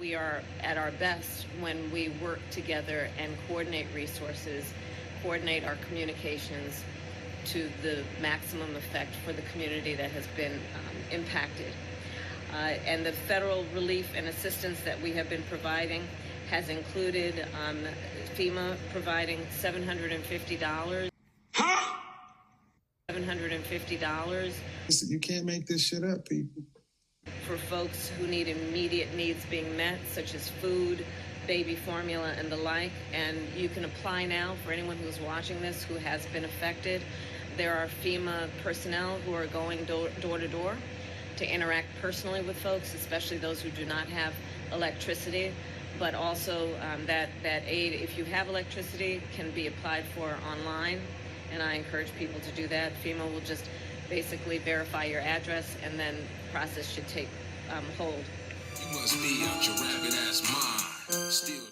we are at our best when we work together and coordinate resources, coordinate our communications to the maximum effect for the community that has been impacted. And the federal relief and assistance that we have been providing has included FEMA providing $750. Huh? $750. You can't make this shit up, people. For folks who need immediate needs being met, such as food, baby formula, and the like. And you can apply now for anyone who's watching this who has been affected. There are FEMA personnel who are going door to door to interact personally with folks, especially those who do not have electricity. But also that aid, if you have electricity, can be applied for online. And I encourage people to do that. FEMA will just basically verify your address, and then the process should take hold. You must be out your rabbit ass mind. Still.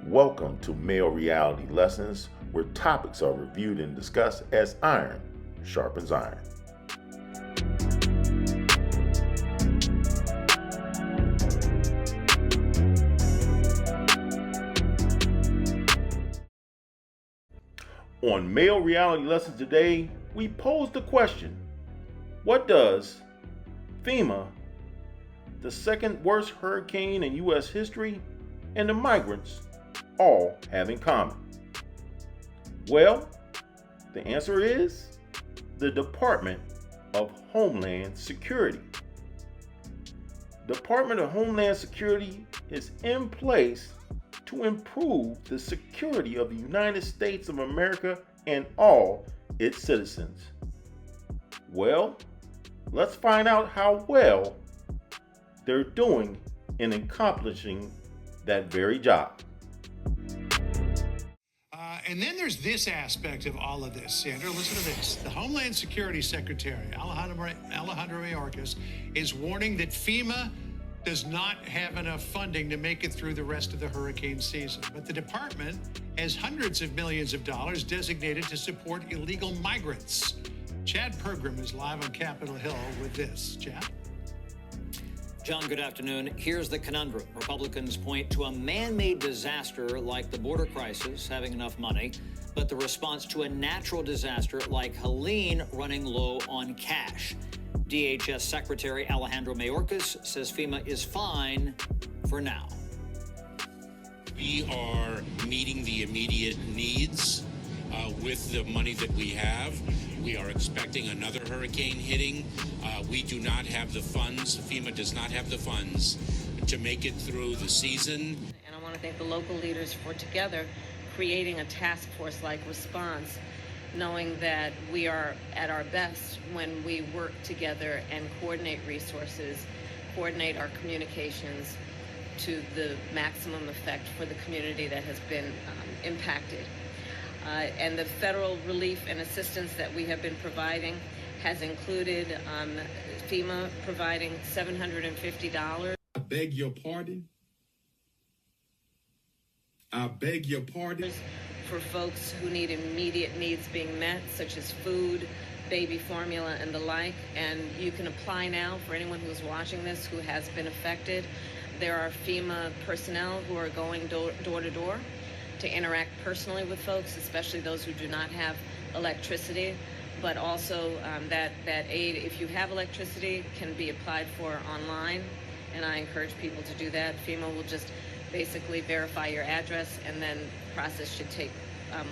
Welcome to Male Reality Lessons, where topics are reviewed and discussed as iron sharpens iron. On Male Reality Lessons today, we pose the question, what does FEMA, the second worst hurricane in U.S. history, and the migrants all have in common? Well, the answer is the Department of Homeland Security. Department of Homeland Security is in place to improve the security of the United States of America and all its citizens. Well, let's find out how well they're doing in accomplishing that very job. And then there's this aspect of all of this, Sandra. Listen to this. The Homeland Security Secretary, Alejandro Mayorkas, is warning that FEMA does not have enough funding to make it through the rest of the hurricane season. But the department has hundreds of millions of dollars designated to support illegal migrants. Chad Pergram is live on Capitol Hill with this. Chad? John, good afternoon. Here's the conundrum. Republicans point to a man-made disaster like the border crisis having enough money, but the response to a natural disaster like Helene running low on cash. DHS Secretary Alejandro Mayorkas says FEMA is fine for now. We are meeting the immediate needs with the money that we have. We are expecting another hurricane hitting. We do not have the funds. FEMA does not have the funds to make it through the season. And I want to thank the local leaders for together creating a task force-like response, knowing that we are at our best when we work together and coordinate resources, coordinate our communications to the maximum effect for the community that has been impacted. And the federal relief and assistance that we have been providing has included FEMA providing $750. I beg your pardon? I beg your pardon? For folks who need immediate needs being met, such as food, baby formula, and the like. And you can apply now for anyone who's watching this who has been affected. There are FEMA personnel who are going door to door to interact personally with folks, especially those who do not have electricity. But also that aid, if you have electricity, can be applied for online. And I encourage people to do that. FEMA will just basically verify your address, and then the process should take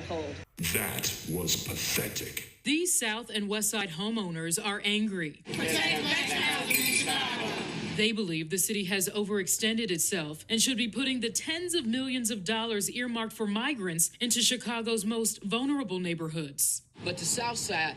hold. That was pathetic. These South and West Side homeowners are angry. They believe the city has overextended itself and should be putting the tens of millions of dollars earmarked for migrants into Chicago's most vulnerable neighborhoods. But the South Side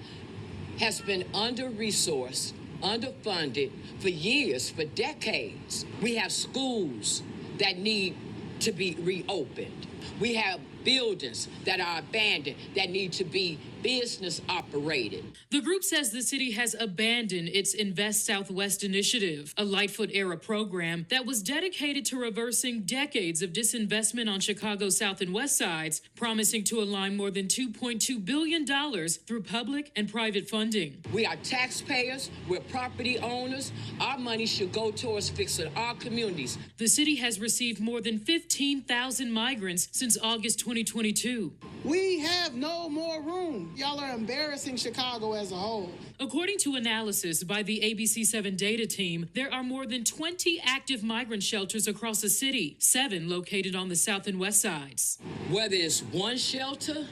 has been under-resourced, underfunded for years, for decades. We have schools that need to be reopened. We have buildings that are abandoned that need to be business operated. The group says the city has abandoned its Invest Southwest initiative, a Lightfoot-era program that was dedicated to reversing decades of disinvestment on Chicago's South and West Sides, promising to align more than $2.2 billion through public and private funding. We are taxpayers, we're property owners. Our money should go towards fixing our communities. The city has received more than 15,000 migrants since August 2022. We have no more room. Y'all are embarrassing Chicago as a whole. According to analysis by the ABC7 data team, there are more than 20 active migrant shelters across the city, 7 located on the South and West Sides. Whether it's one shelter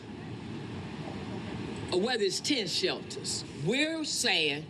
or whether it's 10 shelters, we're saying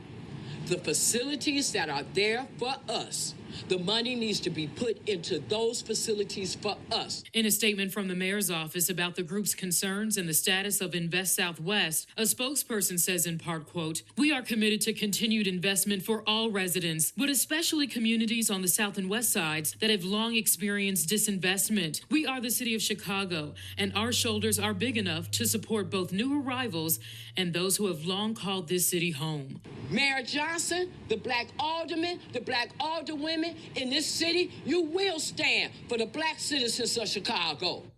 the facilities that are there for us, the money needs to be put into those facilities for us. In a statement from the mayor's office about the group's concerns and the status of Invest Southwest, a spokesperson says in part, quote, "We are committed to continued investment for all residents, but especially communities on the South and West Sides that have long experienced disinvestment. We are the city of Chicago, and our shoulders are big enough to support both new arrivals and those who have long called this city home." Mayor Johnson, the black aldermen, the black alderwomen in this city, you will stand for the black citizens of Chicago.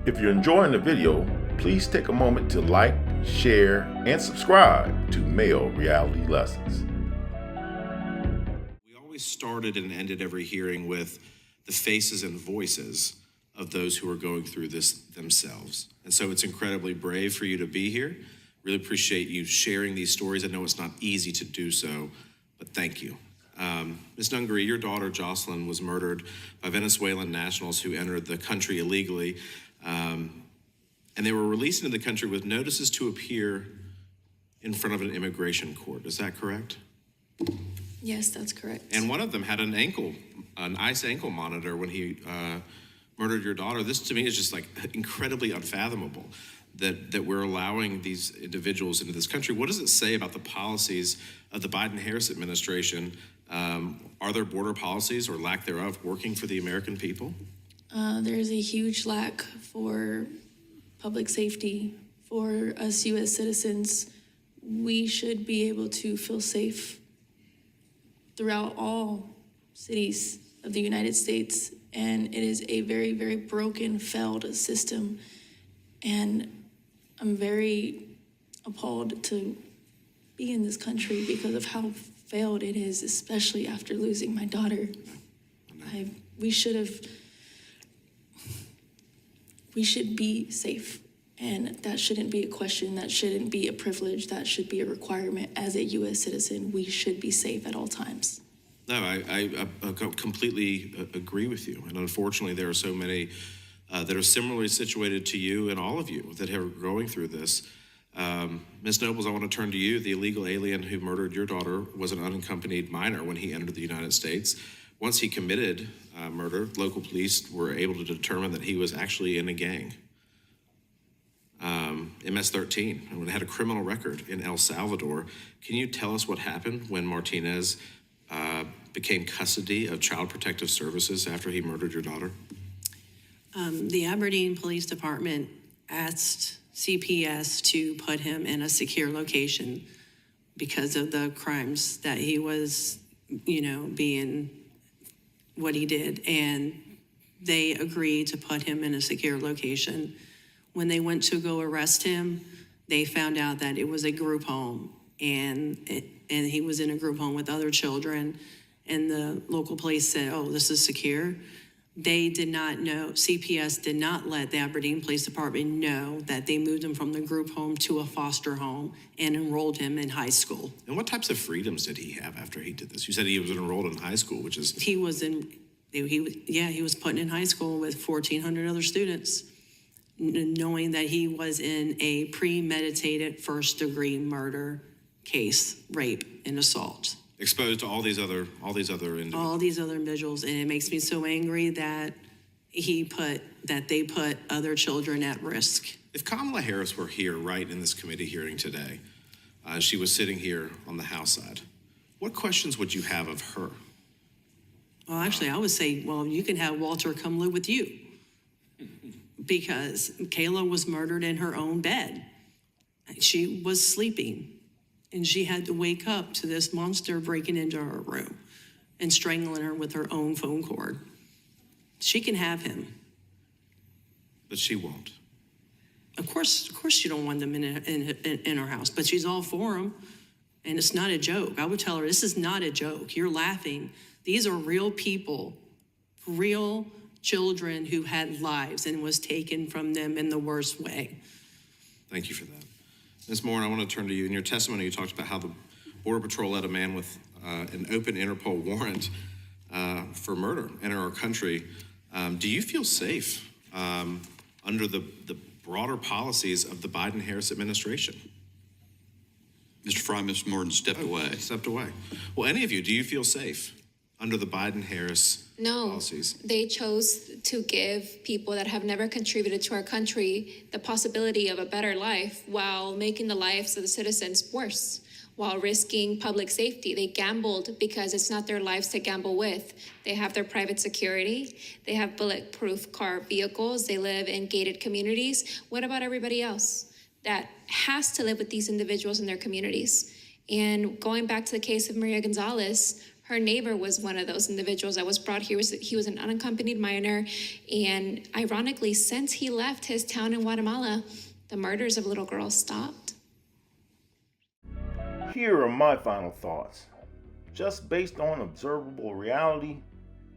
If you're enjoying the video, please take a moment to like, share, and subscribe to Male Reality Lessons. We always started and ended every hearing with the faces and voices of those who are going through this themselves. And so it's incredibly brave for you to be here. Really appreciate you sharing these stories. I know it's not easy to do so, but thank you. Ms. Nungary, your daughter Jocelyn was murdered by Venezuelan nationals who entered the country illegally, and they were released into the country with notices to appear in front of an immigration court. Is that correct? Yes, that's correct. And one of them had an ICE ankle monitor when he murdered your daughter. This to me is just like incredibly unfathomable that we're allowing these individuals into this country. What does it say about the policies of the Biden-Harris administration? Are there border policies or lack thereof working for the American people? There's a huge lack for public safety for us U.S. citizens. We should be able to feel safe throughout all cities of the United States. And it is a very, very broken, failed system. And I'm very appalled to be in this country because of how failed it is, especially after losing my daughter. We should be safe, and that shouldn't be a question, that shouldn't be a privilege, that should be a requirement. As a U.S. citizen, we should be safe at all times. No, I completely agree with you. And unfortunately, there are so many that are similarly situated to you and all of you that are going through this. Ms. Nobles, I want to turn to you. The illegal alien who murdered your daughter was an unaccompanied minor when he entered the United States. Once he committed murder, local police were able to determine that he was actually in a gang, MS-13, and had a criminal record in El Salvador. Can you tell us what happened when Martinez became custody of Child Protective Services after he murdered your daughter? The Aberdeen Police Department asked CPS to put him in a secure location because of the crimes that he was, being what he did. And they agreed to put him in a secure location. When they went to go arrest him, they found out that it was a group home, and he was in a group home with other children. And the local police said, "Oh, this is secure." They did not know, CPS did not let the Aberdeen Police Department know that they moved him from the group home to a foster home and enrolled him in high school. And what types of freedoms did he have after he did this? You said he was enrolled in high school, which is... He was put in high school with 1,400 other students, knowing that he was in a premeditated first-degree murder case, rape and assault. Exposed to all these other individuals. All these other individuals, and it makes me so angry that they put other children at risk. If Kamala Harris were here right in this committee hearing today, she was sitting here on the House side, what questions would you have of her? Well, actually, I would say, well, you can have Walter come live with you, because Kayla was murdered in her own bed. She was sleeping, and she had to wake up to this monster breaking into her room and strangling her with her own phone cord. She can have him. But she won't. Of course she don't want them in her house, but she's all for him, and it's not a joke. I would tell her, this is not a joke. You're laughing. These are real people, real children who had lives and was taken from them in the worst way. Thank you for that. Ms. Moore, I want to turn to you. In your testimony, you talked about how the Border Patrol let a man with an open Interpol warrant for murder enter our country. Do you feel safe under the broader policies of the Biden-Harris administration? Mr. Fry, Mr. Morton stepped away. Stepped away. Well, any of you, do you feel safe under the Biden-Harris policies? They chose to give people that have never contributed to our country the possibility of a better life while making the lives of the citizens worse, while risking public safety. They gambled because it's not their lives to gamble with. They have their private security. They have bulletproof car vehicles. They live in gated communities. What about everybody else that has to live with these individuals in their communities? And going back to the case of Maria Gonzalez, her neighbor was one of those individuals that was brought here. He was an unaccompanied minor. And ironically, since he left his town in Guatemala, the murders of little girls stopped. Here are my final thoughts. Just based on observable reality,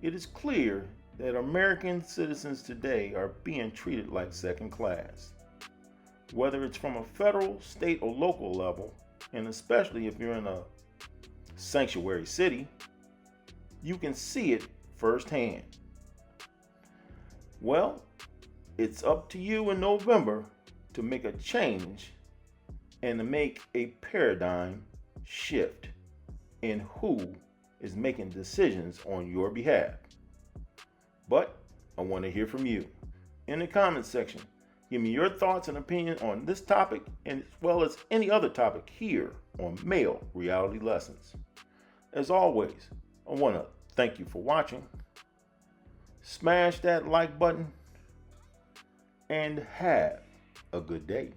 it is clear that American citizens today are being treated like second class. Whether it's from a federal, state, or local level, and especially if you're in a sanctuary city, you can see it firsthand. Well, it's up to you in November to make a change and to make a paradigm shift in who is making decisions on your behalf. But I want to hear from you in the comments section. Give me your thoughts and opinion on this topic, and as well as any other topic here on Male Reality Lessons. As always, I want to thank you for watching. Smash that like button and have a good day.